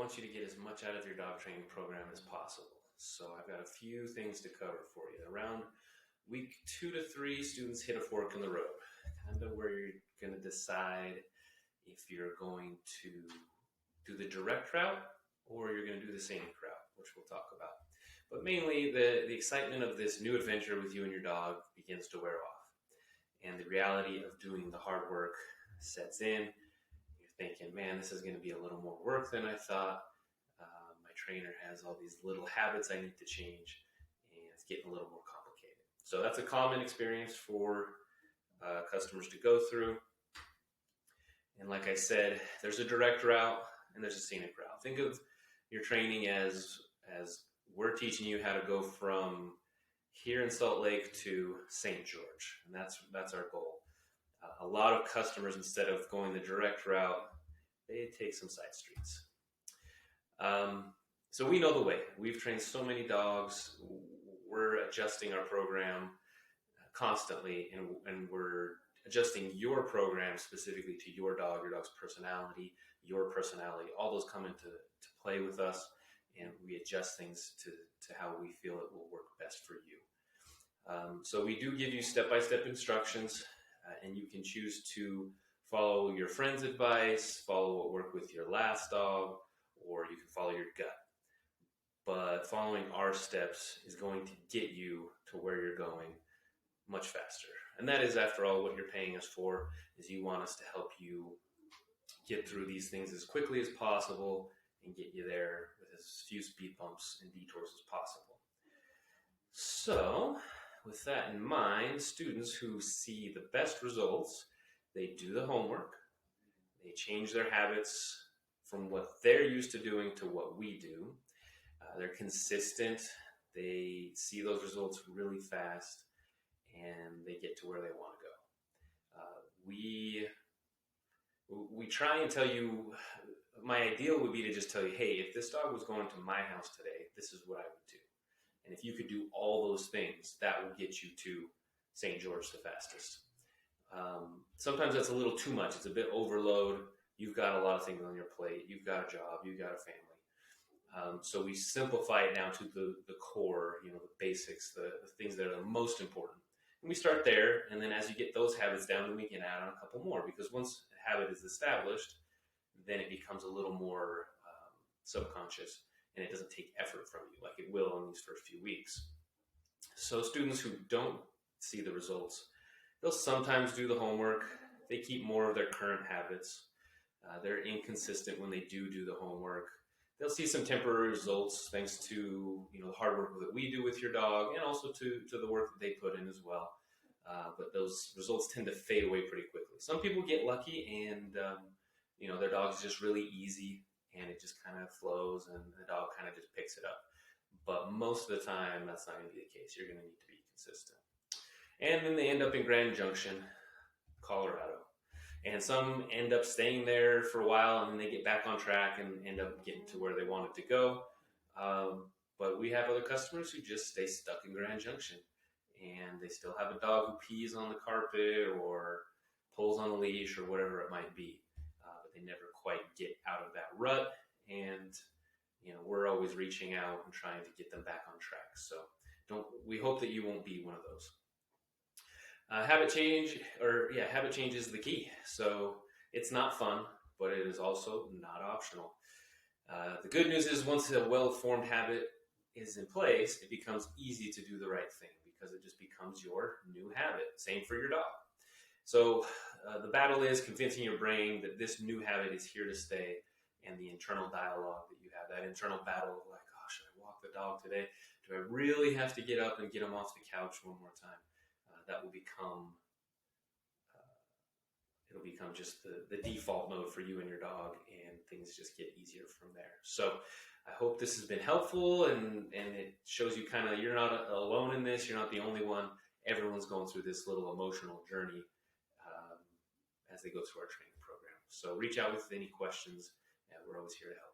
want you to get as much out of your dog training program as possible. So I've got a few things to cover for you. Around week 2 to 3, students hit a fork in the road, kind of where you're going to decide if you're going to do the direct route or you're going to do the scenic route, which we'll talk about. But mainly the excitement of this new adventure with you and your dog begins to wear off. And the reality of doing the hard work sets in. You're thinking, man, this is going to be a little more work than I thought. My trainer has all these little habits I need to change, and it's getting a little more complicated. So that's a common experience for customers to go through. And like I said, there's a direct route and there's a scenic route. Think of your training as we're teaching you how to go from here in Salt Lake to St. George, and that's our goal. A lot of customers, instead of going the direct route, they take some side streets. So we know the way. We've trained so many dogs. We're adjusting our program constantly, and we're adjusting your program specifically to your dog's personality, your personality. All those come into play with us, and we adjust things to how we feel it will work best for you. So we do give you step-by-step instructions, and you can choose to follow your friend's advice, follow what worked with your last dog, or you can follow your gut. But following our steps is going to get you to where you're going much faster. And that is, after all, what you're paying us for, is you want us to help you get through these things as quickly as possible and get you there with as few speed bumps and detours as possible. So, with that in mind, students who see the best results, they do the homework, they change their habits from what they're used to doing to what we do. They're consistent, they see those results really fast, and they get to where they want to go. We try and tell you, my ideal would be to just tell you, hey, if this dog was going to my house today, this is what I would do. And if you could do all those things, that will get you to St. George the fastest. Sometimes that's a little too much. It's a bit overload. You've got a lot of things on your plate. You've got a job. You've got a family. So we simplify it down to the core, the basics, the things that are the most important. And we start there, and then as you get those habits down, then we can add on a couple more, because once a habit is established, then it becomes a little more subconscious, and it doesn't take effort from you like it will in these first few weeks. So students who don't see the results, they'll sometimes do the homework. They keep more of their current habits. They're inconsistent when they do the homework. They'll see some temporary results thanks to the hard work that we do with your dog, and also to the work that they put in as well. But those results tend to fade away pretty quickly. Some people get lucky, and their dog's just really easy, and it just kind of flows, and the dog kind of just picks it up. But most of the time, that's not going to be the case. You're going to need to be consistent. And then they end up in Grand Junction, Colorado. And some end up staying there for a while, and then they get back on track and end up getting to where they wanted to go. But we have other customers who just stay stuck in Grand Junction, and they still have a dog who pees on the carpet or pulls on a leash or whatever it might be. But they never quite get out of that rut, and we're always reaching out and trying to get them back on track. So we hope that you won't be one of those. Habit change is the key. So it's not fun, but it is also not optional. The good news is, once a well-formed habit is in place, it becomes easy to do the right thing, because it just becomes your new habit. Same for your dog. So the battle is convincing your brain that this new habit is here to stay, and the internal dialogue that you have, that internal battle of like, oh, should I walk the dog today? Do I really have to get up and get him off the couch one more time? That will become just the default mode for you and your dog, and things just get easier from there. So I hope this has been helpful, and it shows you kind of, you're not alone in this. You're not the only one. Everyone's going through this little emotional journey as they go through our training program. So reach out with any questions, and we're always here to help.